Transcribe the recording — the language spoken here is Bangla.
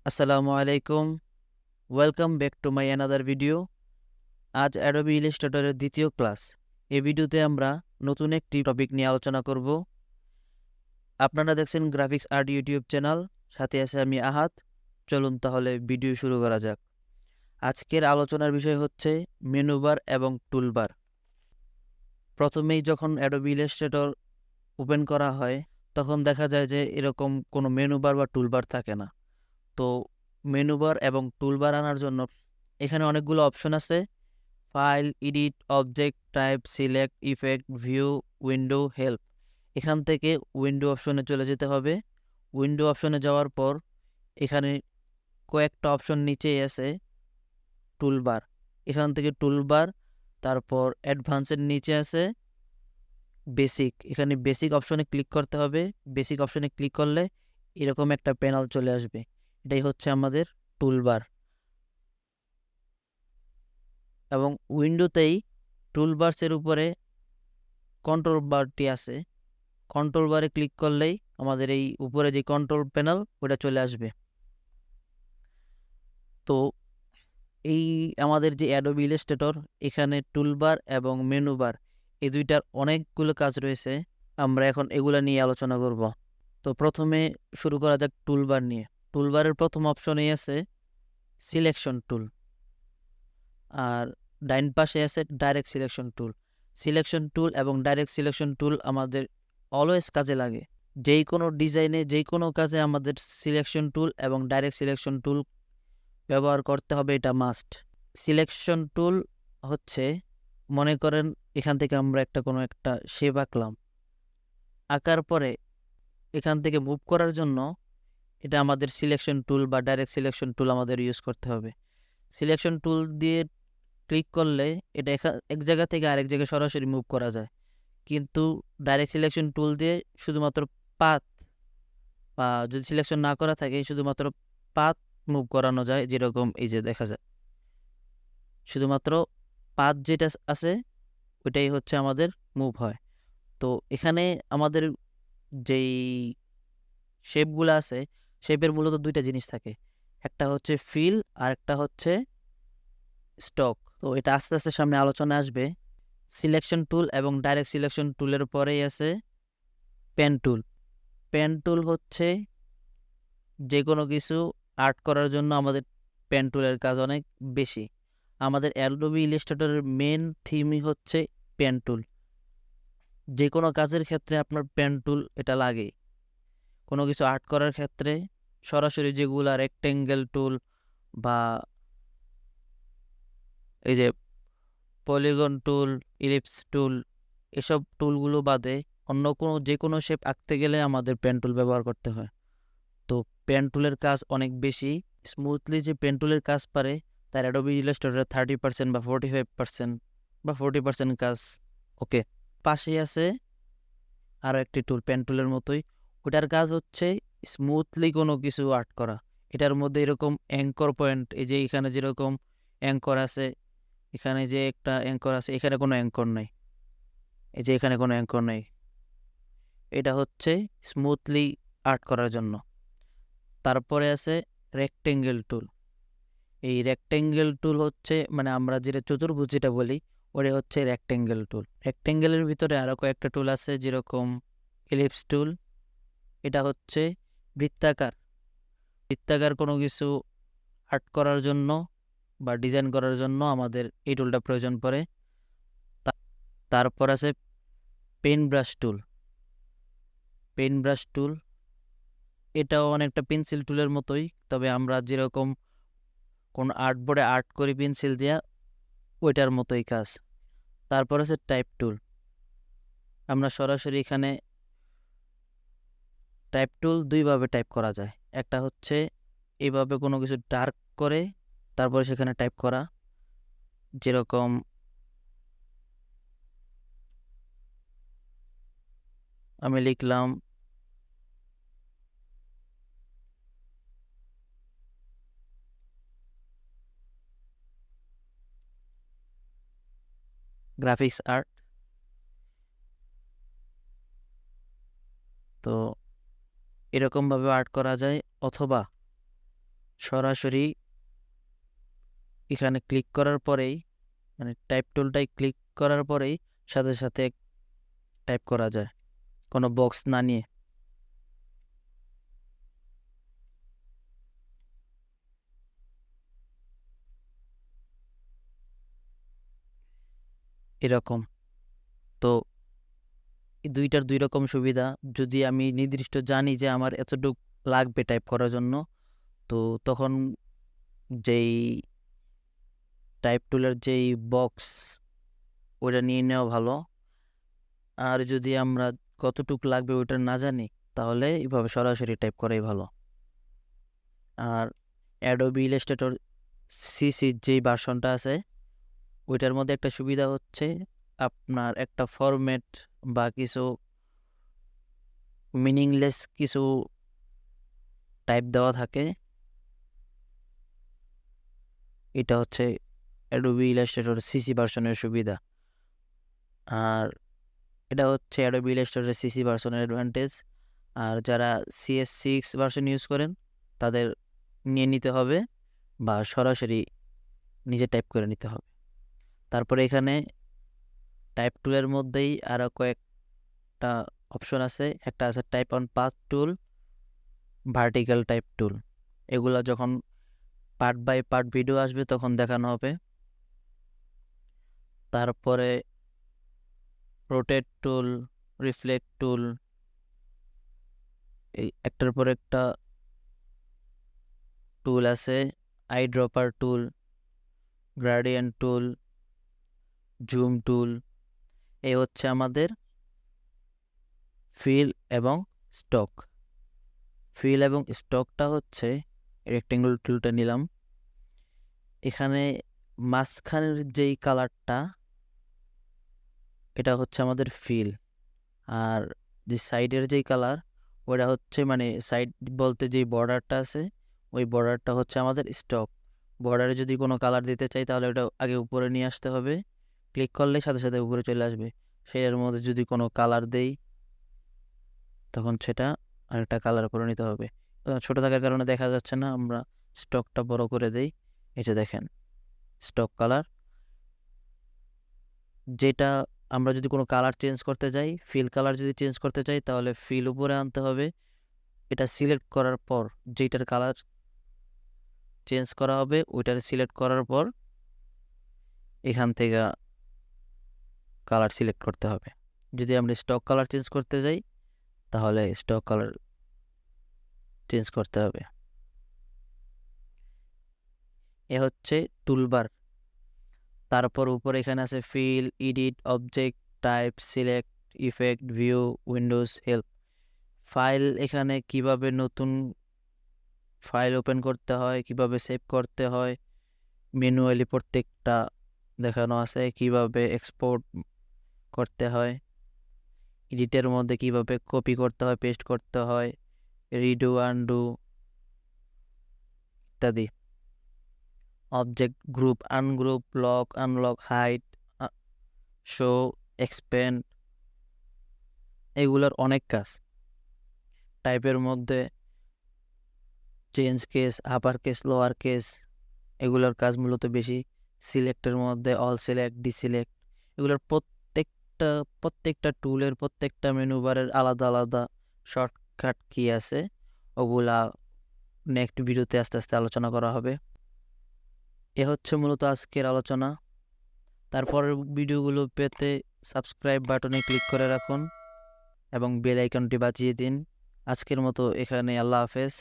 আসসালামু আলাইকুম, welcome back to my another video. আজ অ্যাডোবি ইলাস্ট্রেটরের দ্বিতীয় ক্লাস। এই ভিডিওতে আমরা নতুন একটি টপিক নিয়ে আলোচনা করব। আপনারা দেখছেন গ্রাফিক্স আর্ট ইউটিউব চ্যানেল, সাথে আছে আমি আহাত। চলুন তাহলে ভিডিও শুরু করা যাক। আজকের আলোচনার বিষয় হচ্ছে মেনুবার এবং টুলবার। প্রথমেই যখন অ্যাডোবি ইলাস্ট্রেটর ওপেন করা হয় তখন দেখা যায় যে এরকম কোনো মেনুবার বা টুলবার থাকে না। তো মেনুবার এবং টুলবার আনার জন্য এখানে অনেকগুলো অপশন আছে: file, edit, object, type, select, effect, view, window, help. এখান থেকে উইন্ডো অপশনে চলে যেতে হবে। উইন্ডো অপশনে যাওয়ার পর এখানে কয়েকটা অপশন নিচেই আছে টুলবার। এখান থেকে টুলবার, তারপর অ্যাডভান্সের নিচে আছে বেসিক। এখানে বেসিক অপশনে ক্লিক করতে হবে। বেসিক অপশনে ক্লিক করলে এরকম একটা প্যানেল চলে আসবে। এটাই হচ্ছে আমাদের টুলবার। এবং উইন্ডোতেই টুলবারসের উপরে কন্ট্রোল বারটি আছে। কন্ট্রোল বারে ক্লিক করলেই আমাদের এই উপরে যে কন্ট্রোল প্যানেল ওটা চলে আসবে। তো এই আমাদের যে অ্যাডোবি ইলাস্ট্রেটর, এখানে টুলবার এবং মেনুবার এই দুইটার অনেকগুলো কাজ রয়েছে। আমরা এখন এগুলা নিয়ে আলোচনা করব। তো প্রথমে শুরু করা যাক টুলবার নিয়ে। টুলবারের প্রথম অপশনেই আছে সিলেকশন টুল, আর ডাইন পাশে আছে direct selection tool. Selection tool এবং ডাইরেক্ট সিলেকশন টুল আমাদের অলওয়েজ কাজে লাগে। যেই কোনো ডিজাইনে, যেই কোনো কাজে আমাদের সিলেকশন টুল এবং ডাইরেক্ট সিলেকশন টুল ব্যবহার করতে হবে, এটা মাস্ট। সিলেকশন টুল হচ্ছে, মনে করেন এখান থেকে আমরা কোনো একটা শেপ আঁকলাম। আঁকার পরে এখান থেকে মুভ করার জন্য এটা আমাদের সিলেকশন টুল বা ডাইরেক্ট সিলেকশন টুল আমাদের ইউজ করতে হবে। সিলেকশন টুল দিয়ে ক্লিক করলে এটা এক জায়গা থেকে আরেক জায়গায় সরাসরি মুভ করা যায়। কিন্তু ডাইরেক্ট সিলেকশন টুল দিয়ে শুধুমাত্র পাথ, বা যদি সিলেকশন না করা থাকে শুধুমাত্র পাথ মুভ করানো যায়। যেরকম এই যে দেখা যায়, শুধুমাত্র পাথ যেটা আছে ওইটাই হচ্ছে আমাদের মুভ হয়। তো এখানে আমাদের যেই শেপগুলো আছে, শেপের মূলত দুইটা জিনিস থাকে, একটা হচ্ছে ফিল আর একটা হচ্ছে স্টক। তো এটা আস্তে আস্তে সামনে আলোচনা আসবে। সিলেকশন টুল এবং ডাইরেক্ট সিলেকশন টুলের পরেই আছে পেন টুল। পেন টুল হচ্ছে যে কোনো কিছু আর্ট করার জন্য আমাদের পেন টুলের কাজ অনেক বেশি। আমাদের অ্যাডোবি ইলাস্ট্রেটরের মেন থিমই হচ্ছে পেন টুল। যে কোনো কাজের ক্ষেত্রে আপনার পেন টুল এটা লাগে। কোনো কিছু আর্ট করার ক্ষেত্রে সরাসরি যেগুলা রেক্টেঙ্গেল টুল বা এই যে পলিগন টুল, ইলিপস টুল, এসব টুলগুলো বাদে অন্য যে কোনো শেপ আঁকতে গেলে আমাদের পেন টুল ব্যবহার করতে হয়। তো পেন টুলের কাজ অনেক বেশি। স্মুথলি যে পেন টুলের কাজ পারে তার অ্যাডোবি ইলাস্ট্রেটরে 30% বা 45% বা 40% কাজ ওকে। পাশেই আছে আরও একটি টুল পেন টুলের মতোই। ওটার কাজ হচ্ছে স্মুথলি কোনো কিছু আর্ট করা। এটার মধ্যে এরকম অ্যাঙ্কর পয়েন্ট, এই যে এখানে যেরকম অ্যাঙ্কর আছে, এখানে যে একটা অ্যাঙ্কর আছে, এখানে কোনো অ্যাঙ্কর নাই। এই যে এখানে কোনো অ্যাঙ্কর নেই। এটা হচ্ছে স্মুথলি আর্ট করার জন্য। তারপরে আছে রেক্টেঙ্গেল টুল। এই রেক্টেঙ্গেল টুল হচ্ছে, মানে আমরা যেটা চতুর্ভুজ যেটা বলি, ওটা হচ্ছে রেক্টেঙ্গেল টুল। রেক্টেঙ্গেলের ভিতরে আরও কয়েকটা টুল আছে, যেরকম ইলিপস টুল। এটা হচ্ছে বৃত্তাকার। বৃত্তাকার কোনো কিছু আর্ট করার জন্য বা ডিজাইন করার জন্য আমাদের এই টুলটা প্রয়োজন পড়ে। তারপর আছে pen brush tool. Pen brush tool এটাও অনেকটা পেন্সিল টুলের মতোই, তবে আমরা যেরকম কোন আর্টবোর্ডে আর্ট করি পেন্সিল দিয়া, ওইটার মতোই কাজ। তারপর আছে টাইপ টুল। আমরা সরাসরি এখানে টাইপ টুল দুইভাবে টাইপ করা যায়। একটা হচ্ছে এইভাবে কোনো কিছু ডার্ক করে তারপরে সেখানে টাইপ করা, যেরকম আমি লিখলাম গ্রাফিক্স আর্ট। তো এরকমভাবে আর্ট করা যায়। অথবা সরাসরি এখানে ক্লিক করার পরেই, মানে টাইপ টুলটাই ক্লিক করার পরেই সাথে সাথে টাইপ করা যায়, কোনো বক্স না নিয়ে। এরকম। তো এই দুইটার দুই রকম সুবিধা। যদি আমি নির্দিষ্ট জানি যে আমার এতটুকু লাগবে টাইপ করার জন্য, তো তখন যেই টাইপ টুলের যেই বক্স ওটা নিয়ে নেওয়া ভালো। আর যদি আমরা কতটুকু লাগবে ওটা না জানি, তাহলে এইভাবে সরাসরি টাইপ করাই ভালো। আর অ্যাডোবি ইলাস্ট্রেটর সিসি যেই ভার্সনটা আছে, ওইটার মধ্যে একটা সুবিধা হচ্ছে আপনার একটা ফরম্যাট বা কিছু মিনিংলেস কিছু টাইপ দেওয়া থাকে। এটা হচ্ছে অ্যাডোবি ইলাস্ট্রেটর সিসি ভার্সনের সুবিধা। আর এটা হচ্ছে অ্যাডোবি ইলাস্ট্রেটর সিসি ভার্সনের অ্যাডভান্টেজ। আর যারা CS6 ভার্সন ইউজ করেন তাদের নিয়ে নিতে হবে বা সরাসরি নিজে টাইপ করে নিতে হবে। তারপরে এখানে টাইপ টুলের মধ্যেই আরও কয়েকটা অপশন আছে। একটা আছে type on path tool, vertical type টুল। এগুলা যখন পার্ট বাই পার্ট ভিডিও আসবে তখন দেখানো হবে। তারপরে রোটেট টুল, রিফ্লেক্ট টুল, এই একটার পর একটা টুল আছে। I dropper tool, gradient tool, zoom টুল। এই হচ্ছে আমাদের ফিল এবং স্টক। ফিল এবং স্টকটা হচ্ছে রেক্টেঙ্গল টুলটা নিলাম। এখানে মাঝখানের যেই কালারটা, এটা হচ্ছে আমাদের ফিল। আর যে সাইডের যেই কালার, ওটা হচ্ছে মানে সাইড বলতে যেই বর্ডারটা আছে, ওই বর্ডারটা হচ্ছে আমাদের স্টক। বর্ডারে যদি কোনো কালার দিতে চাই তাহলে ওটা আগে উপরে নিয়ে আসতে হবে, ক্লিক করলে সাথে সাথে উপরে চলে আসবে। সেটার মধ্যে যদি কোনো কালার দেই তখন সেটা আরেকটা কালার করে নিতে হবে। ছোট থাকার কারণে দেখা যাচ্ছে না, আমরা স্টকটা বড় করে দেই। এটা দেখেন স্টক কালার। যেটা আমরা যদি কোনো কালার চেঞ্জ করতে যাই, ফিল কালার যদি চেঞ্জ করতে চাই তাহলে ফিল উপরে আনতে হবে। এটা সিলেক্ট করার পর যেটার কালার চেঞ্জ করা হবে ওইটার সিলেক্ট করার পর এখান থেকে কালার সিলেক্ট করতে হবে। যদি আমরা স্টক কালার চেঞ্জ করতে যাই তাহলে স্টক কালার চেঞ্জ করতে হবে। এ হচ্ছে টুলবার। তারপর উপরে এখানে আছে file, edit, object, type, select, effect, view, windows, help. File, এখানে কিভাবে নতুন ফাইল ওপেন করতে হয়, কিভাবে সেভ করতে হয়, ম্যানুয়ালি প্রত্যেকটা দেখানো আছে। কিভাবে এক্সপোর্ট করতে হয়, এডিটের মধ্যে কিভাবে কপি করতে হয়, পেস্ট করতে হয়, রিডু, আনডু ইত্যাদি। Object, group, ungroup, lock, unlock, hide, show, expand, এগুলোর অনেক কাজ। টাইপের মধ্যে change case, upper case, lower case, এগুলোর কাজ মূলত বেশি। সিলেক্টের মধ্যে অল সিলেক্ট, ডিসিলেক্ট, এগুলোর প্রত্যেকটা টুলের প্রত্যেকটা মেনু বারের আলাদা আলাদা শর্টকাট কি আছে, ওগুলা নেক্সট ভিডিওতে আস্তে আস্তে আলোচনা করা হবে। এ হচ্ছে মূলত আজকের আলোচনা। তারপরের ভিডিওগুলো পেতে সাবস্ক্রাইব বাটনে ক্লিক করে রাখুন এবং বেল আইকনটি বাজিয়ে দিন। আজকের মতো এখানে, আল্লাহ হাফেজ।